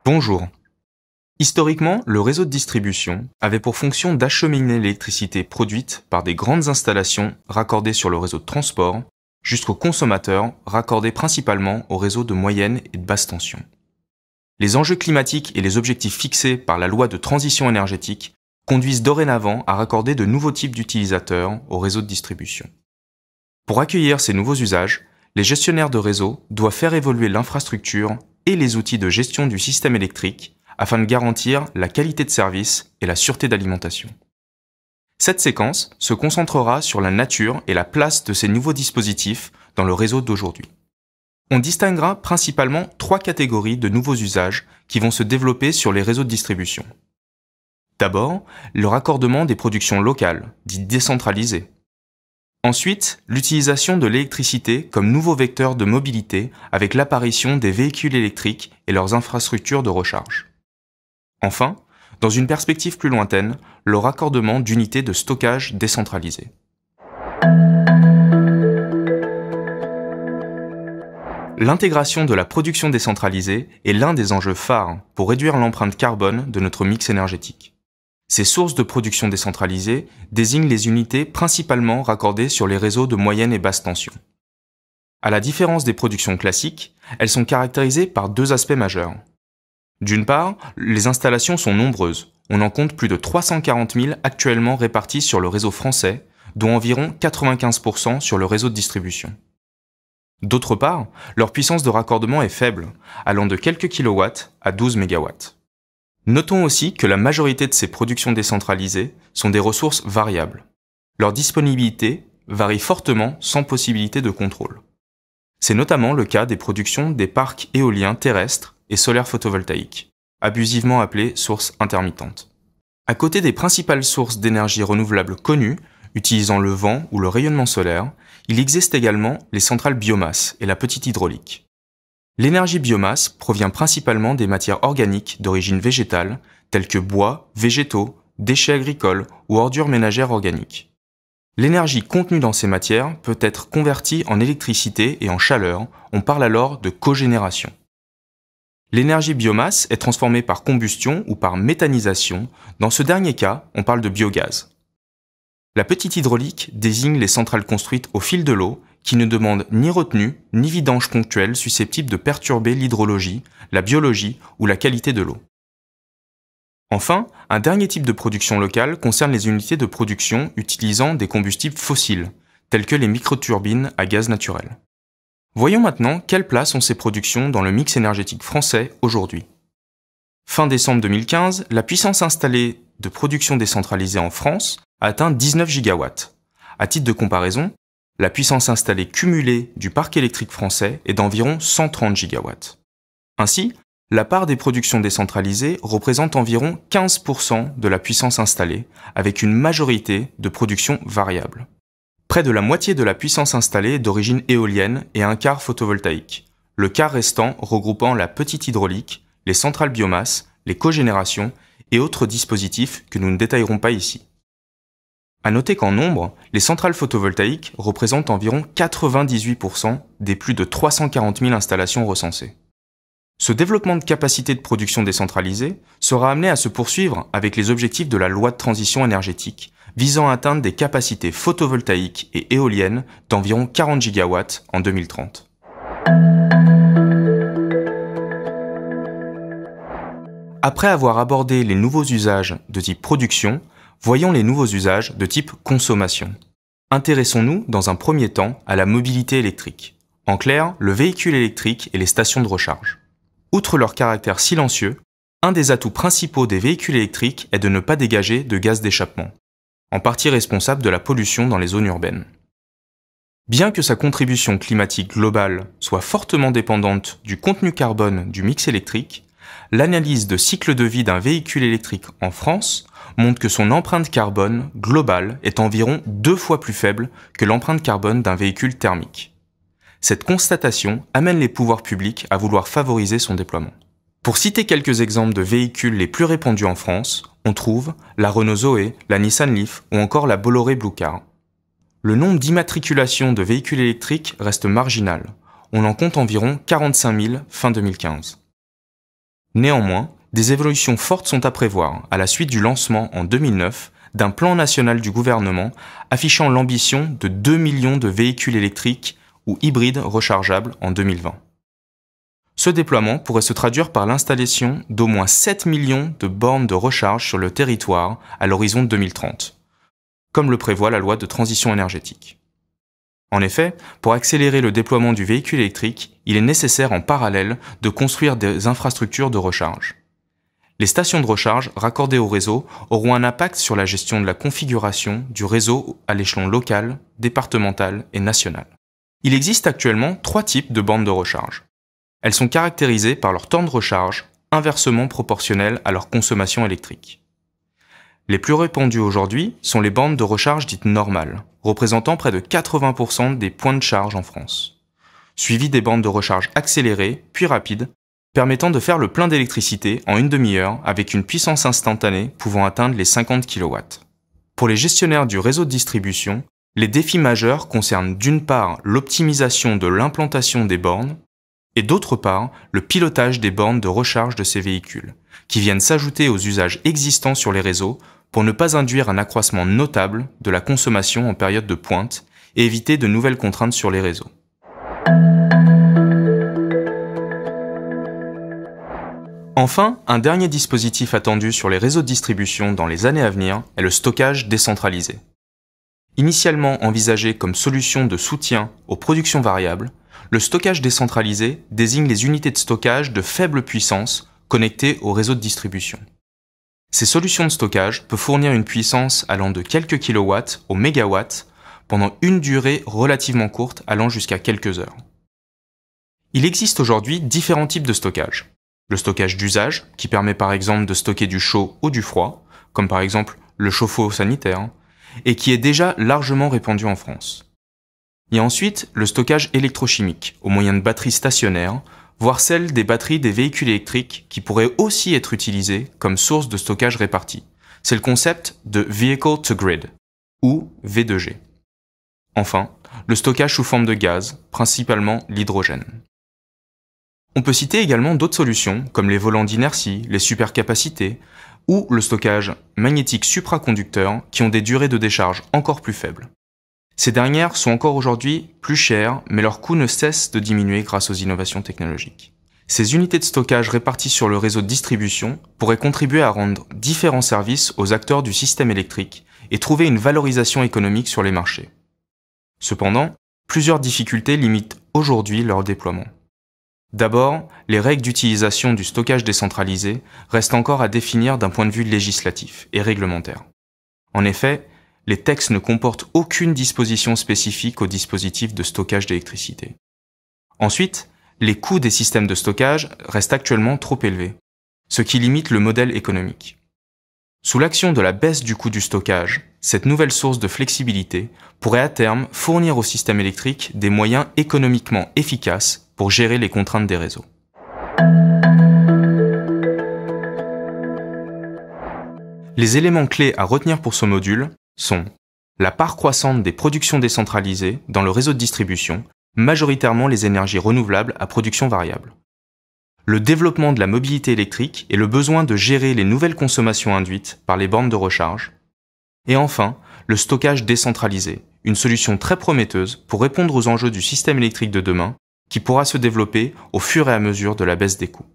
Bonjour. Historiquement, le réseau de distribution avait pour fonction d'acheminer l'électricité produite par des grandes installations raccordées sur le réseau de transport jusqu'aux consommateurs raccordés principalement au réseau de moyenne et de basse tension. Les enjeux climatiques et les objectifs fixés par la loi de transition énergétique conduisent dorénavant à raccorder de nouveaux types d'utilisateurs au réseau de distribution. Pour accueillir ces nouveaux usages, les gestionnaires de réseau doivent faire évoluer l'infrastructure et les outils de gestion du système électrique afin de garantir la qualité de service et la sûreté d'alimentation. Cette séquence se concentrera sur la nature et la place de ces nouveaux dispositifs dans le réseau d'aujourd'hui. On distinguera principalement trois catégories de nouveaux usages qui vont se développer sur les réseaux de distribution. D'abord, le raccordement des productions locales, dites décentralisées. Ensuite, l'utilisation de l'électricité comme nouveau vecteur de mobilité avec l'apparition des véhicules électriques et leurs infrastructures de recharge. Enfin, dans une perspective plus lointaine, le raccordement d'unités de stockage décentralisées. L'intégration de la production décentralisée est l'un des enjeux phares pour réduire l'empreinte carbone de notre mix énergétique. Ces sources de production décentralisée désignent les unités principalement raccordées sur les réseaux de moyenne et basse tension. À la différence des productions classiques, elles sont caractérisées par deux aspects majeurs. D'une part, les installations sont nombreuses. On en compte plus de 340 000 actuellement réparties sur le réseau français, dont environ 95% sur le réseau de distribution. D'autre part, leur puissance de raccordement est faible, allant de quelques kilowatts à 12 mégawatts. Notons aussi que la majorité de ces productions décentralisées sont des ressources variables. Leur disponibilité varie fortement sans possibilité de contrôle. C'est notamment le cas des productions des parcs éoliens terrestres et solaires photovoltaïques, abusivement appelées sources intermittentes. À côté des principales sources d'énergie renouvelable connues, utilisant le vent ou le rayonnement solaire, il existe également les centrales biomasse et la petite hydraulique. L'énergie biomasse provient principalement des matières organiques d'origine végétale, telles que bois, végétaux, déchets agricoles ou ordures ménagères organiques. L'énergie contenue dans ces matières peut être convertie en électricité et en chaleur, on parle alors de cogénération. L'énergie biomasse est transformée par combustion ou par méthanisation. Dans ce dernier cas, on parle de biogaz. La petite hydraulique désigne les centrales construites au fil de l'eau qui ne demandent ni retenue ni vidange ponctuelle susceptibles de perturber l'hydrologie, la biologie ou la qualité de l'eau. Enfin, un dernier type de production locale concerne les unités de production utilisant des combustibles fossiles, tels que les microturbines à gaz naturel. Voyons maintenant quelle place ont ces productions dans le mix énergétique français aujourd'hui. Fin décembre 2015, la puissance installée de production décentralisée en France a atteint 19 gigawatts. À titre de comparaison, la puissance installée cumulée du parc électrique français est d'environ 130 gigawatts. Ainsi, la part des productions décentralisées représente environ 15% de la puissance installée, avec une majorité de productions variables. Près de la moitié de la puissance installée est d'origine éolienne et un quart photovoltaïque, le quart restant regroupant la petite hydraulique, les centrales biomasse, les cogénérations et autres dispositifs que nous ne détaillerons pas ici. À noter qu'en nombre, les centrales photovoltaïques représentent environ 98% des plus de 340 000 installations recensées. Ce développement de capacité de production décentralisée sera amené à se poursuivre avec les objectifs de la loi de transition énergétique, visant à atteindre des capacités photovoltaïques et éoliennes d'environ 40 gigawatts en 2030. Après avoir abordé les nouveaux usages de type production, voyons les nouveaux usages de type consommation. Intéressons-nous dans un premier temps à la mobilité électrique. En clair, le véhicule électrique et les stations de recharge. Outre leur caractère silencieux, un des atouts principaux des véhicules électriques est de ne pas dégager de gaz d'échappement, en partie responsable de la pollution dans les zones urbaines. Bien que sa contribution climatique globale soit fortement dépendante du contenu carbone du mix électrique, l'analyse de cycle de vie d'un véhicule électrique en France montre que son empreinte carbone globale est environ 2 fois plus faible que l'empreinte carbone d'un véhicule thermique. Cette constatation amène les pouvoirs publics à vouloir favoriser son déploiement. Pour citer quelques exemples de véhicules les plus répandus en France, on trouve la Renault Zoé, la Nissan Leaf ou encore la Bolloré Blue Car. Le nombre d'immatriculations de véhicules électriques reste marginal. On en compte environ 45 000 fin 2015. Néanmoins, des évolutions fortes sont à prévoir à la suite du lancement en 2009 d'un plan national du gouvernement affichant l'ambition de 2 millions de véhicules électriques ou hybrides rechargeables en 2020. Ce déploiement pourrait se traduire par l'installation d'au moins 7 millions de bornes de recharge sur le territoire à l'horizon 2030, comme le prévoit la loi de transition énergétique. En effet, pour accélérer le déploiement du véhicule électrique, il est nécessaire en parallèle de construire des infrastructures de recharge. Les stations de recharge raccordées au réseau auront un impact sur la gestion de la configuration du réseau à l'échelon local, départemental et national. Il existe actuellement 3 types de bornes de recharge. Elles sont caractérisées par leur temps de recharge inversement proportionnel à leur consommation électrique. Les plus répandues aujourd'hui sont les bornes de recharge dites normales, représentant près de 80% des points de charge en France, suivies des bornes de recharge accélérées puis rapides, permettant de faire le plein d'électricité en une demi-heure avec une puissance instantanée pouvant atteindre les 50 kW. Pour les gestionnaires du réseau de distribution, les défis majeurs concernent d'une part l'optimisation de l'implantation des bornes et d'autre part le pilotage des bornes de recharge de ces véhicules, qui viennent s'ajouter aux usages existants sur les réseaux pour ne pas induire un accroissement notable de la consommation en période de pointe et éviter de nouvelles contraintes sur les réseaux. Enfin, un dernier dispositif attendu sur les réseaux de distribution dans les années à venir est le stockage décentralisé. Initialement envisagé comme solution de soutien aux productions variables, le stockage décentralisé désigne les unités de stockage de faible puissance connectées au réseau de distribution. Ces solutions de stockage peuvent fournir une puissance allant de quelques kilowatts au mégawatt pendant une durée relativement courte allant jusqu'à quelques heures. Il existe aujourd'hui différents types de stockage. Le stockage d'usage, qui permet par exemple de stocker du chaud ou du froid, comme par exemple le chauffe-eau sanitaire, et qui est déjà largement répandu en France. Il y a ensuite le stockage électrochimique, au moyen de batteries stationnaires, voire celles des batteries des véhicules électriques qui pourraient aussi être utilisées comme source de stockage réparti. C'est le concept de Vehicle to Grid, ou V2G. Enfin, le stockage sous forme de gaz, principalement l'hydrogène. On peut citer également d'autres solutions, comme les volants d'inertie, les supercapacités, ou le stockage magnétique supraconducteur qui ont des durées de décharge encore plus faibles. Ces dernières sont encore aujourd'hui plus chères, mais leur coût ne cesse de diminuer grâce aux innovations technologiques. Ces unités de stockage réparties sur le réseau de distribution pourraient contribuer à rendre différents services aux acteurs du système électrique et trouver une valorisation économique sur les marchés. Cependant, plusieurs difficultés limitent aujourd'hui leur déploiement. D'abord, les règles d'utilisation du stockage décentralisé restent encore à définir d'un point de vue législatif et réglementaire. En effet, les textes ne comportent aucune disposition spécifique au dispositif de stockage d'électricité. Ensuite, les coûts des systèmes de stockage restent actuellement trop élevés, ce qui limite le modèle économique. Sous l'action de la baisse du coût du stockage, cette nouvelle source de flexibilité pourrait à terme fournir au système électrique des moyens économiquement efficaces pour gérer les contraintes des réseaux. Les éléments clés à retenir pour ce module sont la part croissante des productions décentralisées dans le réseau de distribution, majoritairement les énergies renouvelables à production variable, le développement de la mobilité électrique et le besoin de gérer les nouvelles consommations induites par les bornes de recharge, et enfin, le stockage décentralisé, une solution très prometteuse pour répondre aux enjeux du système électrique de demain, qui pourra se développer au fur et à mesure de la baisse des coûts.